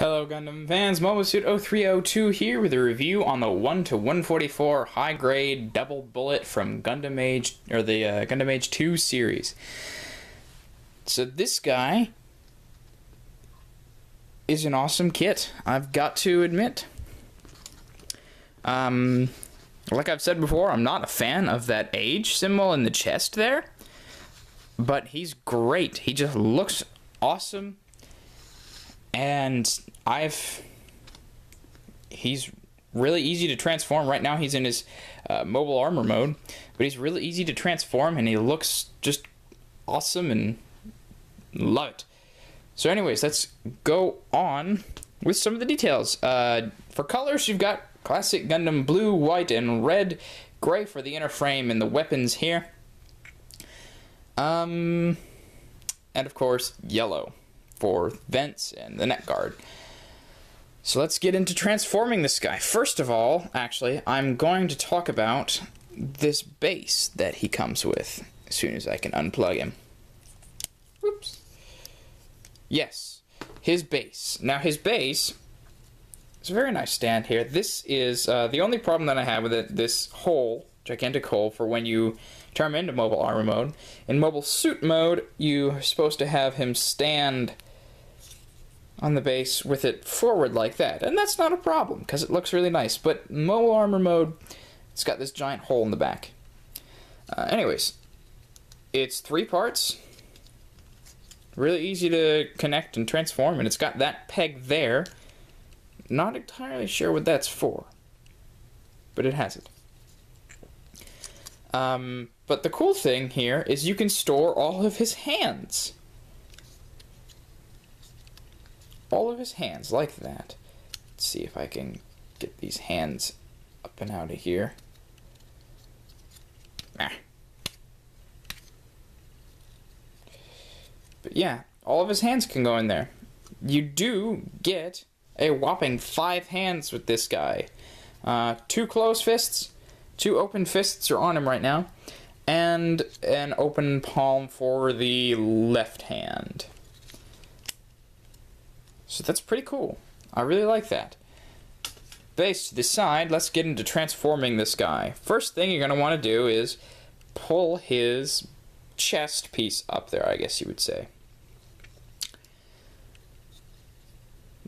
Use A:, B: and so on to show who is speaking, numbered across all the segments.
A: Hello Gundam fans, MomoSuit0302 here with a review on the 1-144 high grade double bullet from Gundam Age, or the Gundam Age-2 series. So this guy is an awesome kit, I've got to admit. Like I've said before, I'm not a fan of that age symbol in the chest there, but he's great. He just looks awesome. And he's really easy to transform. Right now he's in his mobile armor mode, but he's really easy to transform and he looks just awesome and love it. So anyways, let's go on with some of the details. For colors, you've got classic Gundam blue, white, and red, gray for the inner frame and the weapons here. And of course, yellow for vents and the neck guard. So let's get into transforming this guy. First of all, actually, I'm going to talk about this base that he comes with as soon as I can unplug him. Whoops. Yes, his base. Now his base is a very nice stand here. This is the only problem that I have with it, this hole, gigantic hole for when you turn him into mobile armor mode. In mobile suit mode, you're supposed to have him stand on the base with it forward like that, and that's not a problem because it looks really nice. But mobile armor mode, it's got this giant hole in the back. Anyways, it's 3 parts, really easy to connect and transform, and it's got that peg there. Not entirely sure what that's for, but it has it. But the cool thing here is you can store all of his hands. All of his hands, like that. Let's see if I can get these hands up and out of here. Ah. But yeah, all of his hands can go in there. You do get a whopping 5 hands with this guy. 2 closed fists, 2 open fists are on him right now, and an open palm for the left hand. So that's pretty cool. I really like that. Base to the side, let's get into transforming this guy. First thing you're going to want to do is pull his chest piece up there, I guess you would say.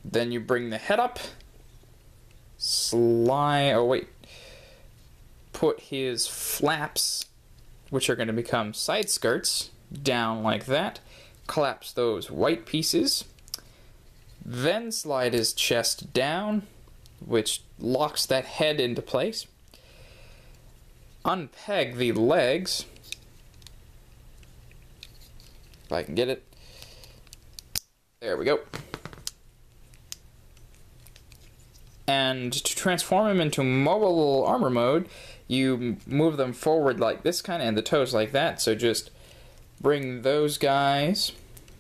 A: Then you bring the head up. Put his flaps, which are going to become side skirts, down like that. Collapse those white pieces. Then slide his chest down, which locks that head into place. Unpeg the legs, if I can get it. There we go. And to transform him into mobile armor mode, you move them forward like this kind of, and the toes like that. So just bring those guys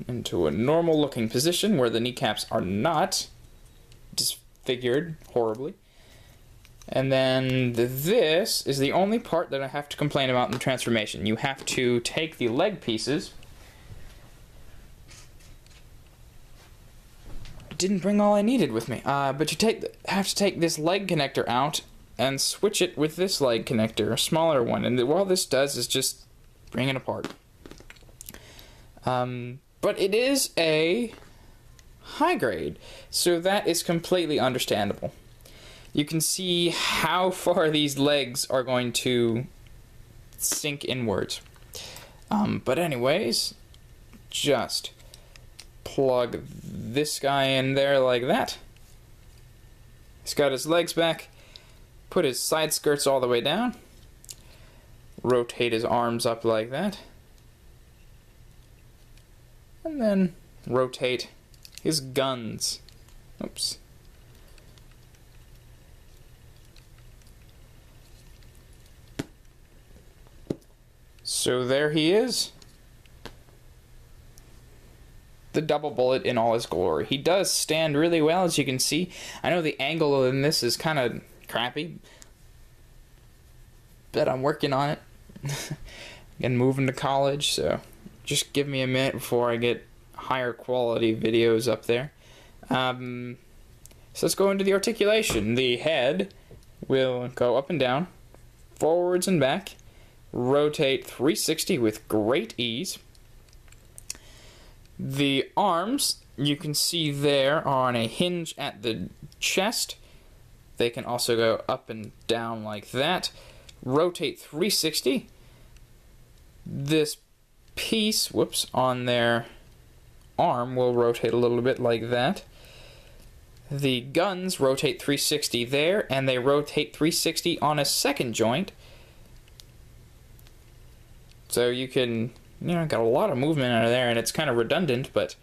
A: into a normal looking position where the kneecaps are not disfigured horribly. And then this is the only part that I have to complain about in the transformation. You have to take the leg pieces. I didn't bring all I needed with me, but you have to take this leg connector out and switch it with this leg connector, a smaller one, and all this does is just bring it apart. But it is a high grade, so that is completely understandable. You can see how far these legs are going to sink inwards. But anyways, just plug this guy in there like that. He's got his legs back. Put his side skirts all the way down. Rotate his arms up like that. And then rotate his guns. Oops. So there he is. The double bullet in all his glory. He does stand really well, as you can see. I know the angle in this is kind of crappy, but I'm working on it. Again, moving to college, so just give me a minute before I get higher quality videos up there. So let's go into the articulation. The head will go up and down, forwards and back, rotate 360 with great ease. The arms, you can see there, are on a hinge at the chest. They can also go up and down like that. Rotate 360. This piece, on their arm will rotate a little bit like that. The guns rotate 360 there, and they rotate 360 on a second joint. So you can, got a lot of movement out of there, and it's kind of redundant, but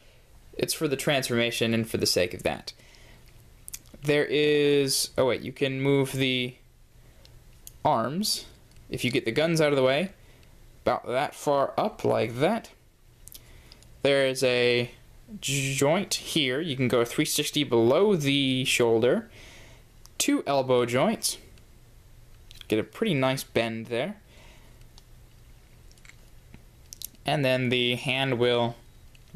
A: it's for the transformation and for the sake of that. There is, you can move the arms if you get the guns out of the way, about that far up like that. There is a joint here. You can go 360 below the shoulder. 2 elbow joints. Get a pretty nice bend there. And then the hand will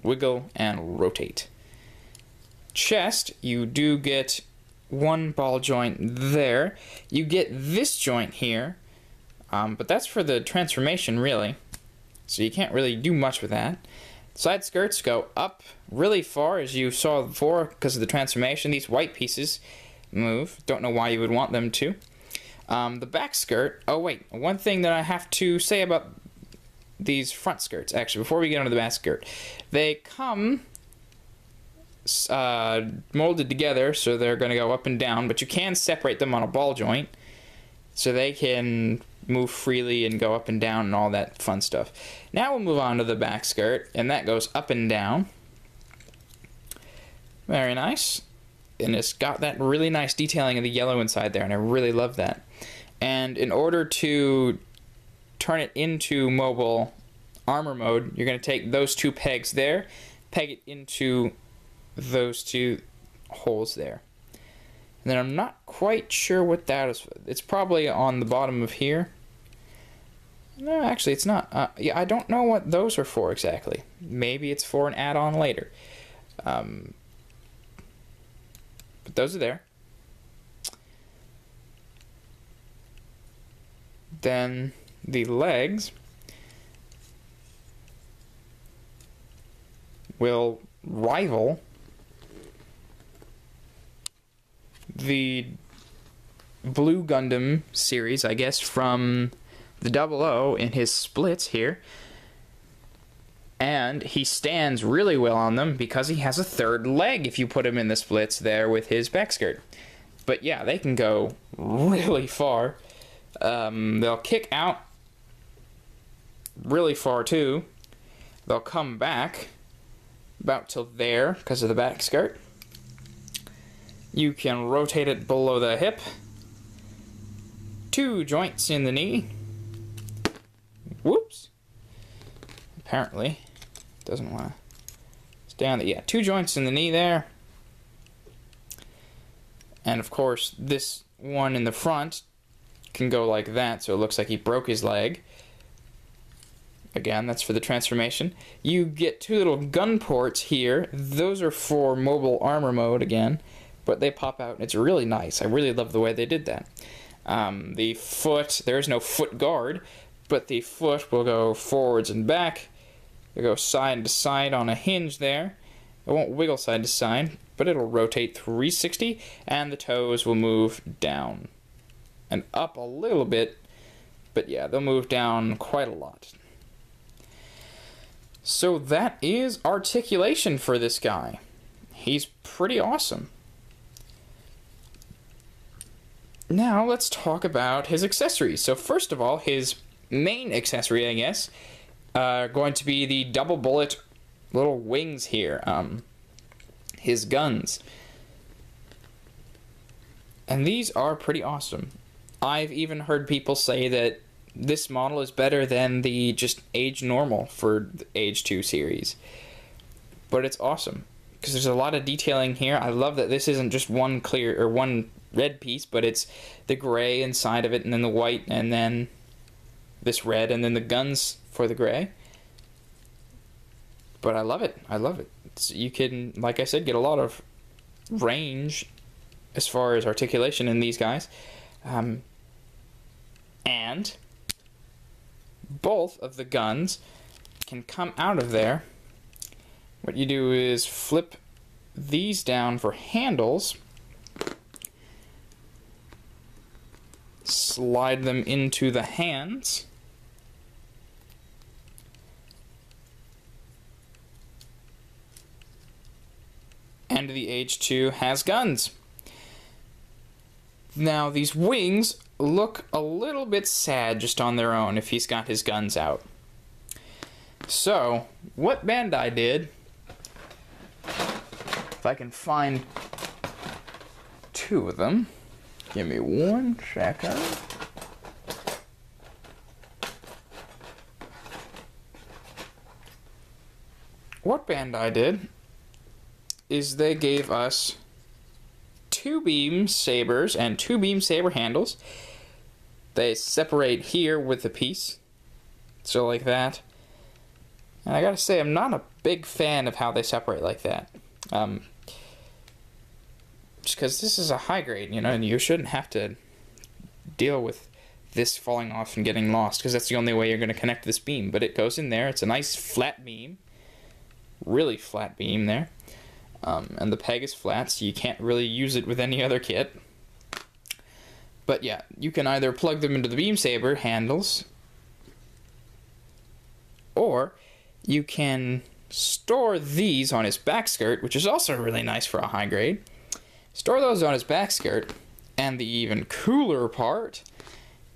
A: wiggle and rotate. Chest, you do get 1 ball joint there. You get this joint here, but that's for the transformation, really. So you can't really do much with that. Side skirts go up really far, as you saw before, because of the transformation. These white pieces move. Don't know why you would want them to. The back skirt... one thing that I have to say about these front skirts, actually, before we get onto the back skirt. They come molded together, so they're going to go up and down, but you can separate them on a ball joint, so they can move freely and go up and down and all that fun stuff. Now we'll move on to the back skirt, and that goes up and down. Very nice. And it's got that really nice detailing of the yellow inside there, and I really love that. And in order to turn it into mobile armor mode, you're going to take those 2 pegs there, peg it into those 2 holes there. And then I'm not quite sure what that is. It's probably on the bottom of here. No, actually it's not. Yeah, I don't know what those are for exactly. Maybe it's for an add-on later. But those are there. Then the legs will rival the Blue Gundam series, I guess, from the 00 in his splits here. And he stands really well on them because he has a 3rd leg if you put him in the splits there with his back skirt. But yeah, they can go really far. They'll kick out really far too. They'll come back about till there because of the back skirt. You can rotate it below the hip. 2 joints in the knee. Whoops. Apparently, doesn't want to stay on the... Yeah, 2 joints in the knee there. And of course, this one in the front can go like that, so it looks like he broke his leg. Again, that's for the transformation. You get 2 little gun ports here. Those are for mobile armor mode again, but they pop out, and it's really nice. I really love the way they did that. The foot, there is no foot guard, but the foot will go forwards and back. It'll go side to side on a hinge there. It won't wiggle side to side, but it'll rotate 360, and the toes will move down and up a little bit, but yeah, they'll move down quite a lot. So that is articulation for this guy. He's pretty awesome. Now let's talk about his accessories. So first of all, his main accessory, I guess, going to be the double bullet little wings here. His guns. And these are pretty awesome. I've even heard people say that this model is better than the just Age normal for the Age-2 series. But it's awesome, because there's a lot of detailing here. I love that this isn't just one clear, or one red piece, but it's the gray inside of it, and then the white, and then this red, and then the guns for the gray. But I love it. I love it. You can, like I said, get a lot of range as far as articulation in these guys. And both of the guns can come out of there. What you do is flip these down for handles, slide them into the hands, and the Age-2 has guns. Now, these wings look a little bit sad just on their own if he's got his guns out. So, what Bandai did, if I can find two of them, give me 1 second. What Bandai did is they gave us 2 beam sabers and 2 beam saber handles. They separate here with a piece, so like that. And I gotta say, I'm not a big fan of how they separate like that. Just because this is a high grade, you know, and you shouldn't have to deal with this falling off and getting lost, because that's the only way you're going to connect this beam. But it goes in there. It's a nice flat beam, really flat beam there. And the peg is flat, so you can't really use it with any other kit. But yeah, you can either plug them into the beam saber handles, or you can store these on his back skirt, which is also really nice for a high grade. Store those on his back skirt, and the even cooler part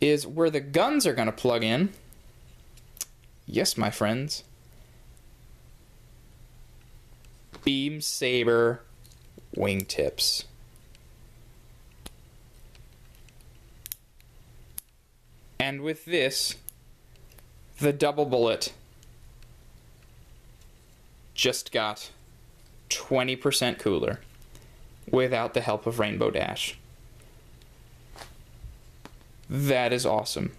A: is where the guns are going to plug in. Yes, my friends. Beam saber wingtips. And with this, the double bullet just got 20% cooler without the help of Rainbow Dash. That is awesome.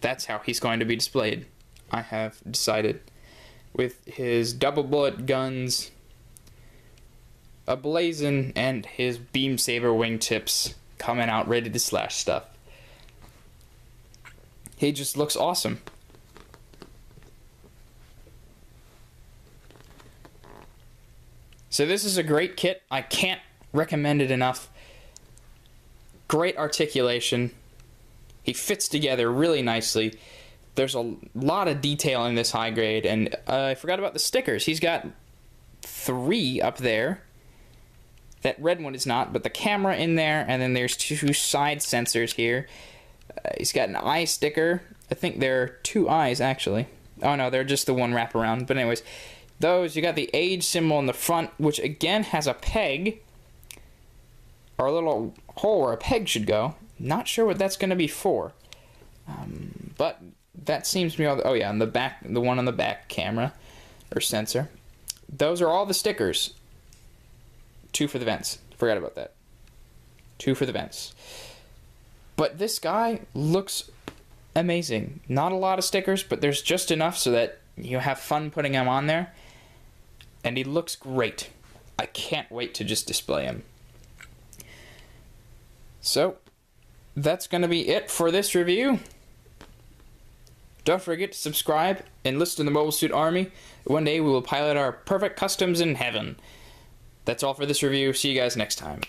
A: That's how he's going to be displayed, I have decided. With his double bullet guns ablazing and his beam saber wingtips coming out ready to slash stuff. He just looks awesome. So this is a great kit. I can't recommend it enough. Great articulation. He fits together really nicely. There's a lot of detail in this high grade, and I forgot about the stickers. He's got 3 up there. That red one is not, but the camera in there, and then there's 2 side sensors here. He's got an eye sticker. I think there are 2 eyes, actually. Oh no, they're just the one wraparound. But anyways, those, you got the age symbol in the front, which again has a peg, or a little hole where a peg should go. Not sure what that's going to be for. But that seems to be all the, oh yeah, and the back, the one on the back camera, or sensor. Those are all the stickers. 2 for the vents. Forgot about that. 2 for the vents. But this guy looks amazing. Not a lot of stickers, but there's just enough so that you have fun putting him on there. And he looks great. I can't wait to just display him. So, that's going to be it for this review. Don't forget to subscribe and list in the Mobile Suit Army. One day we will pilot our perfect customs in heaven. That's all for this review. See you guys next time.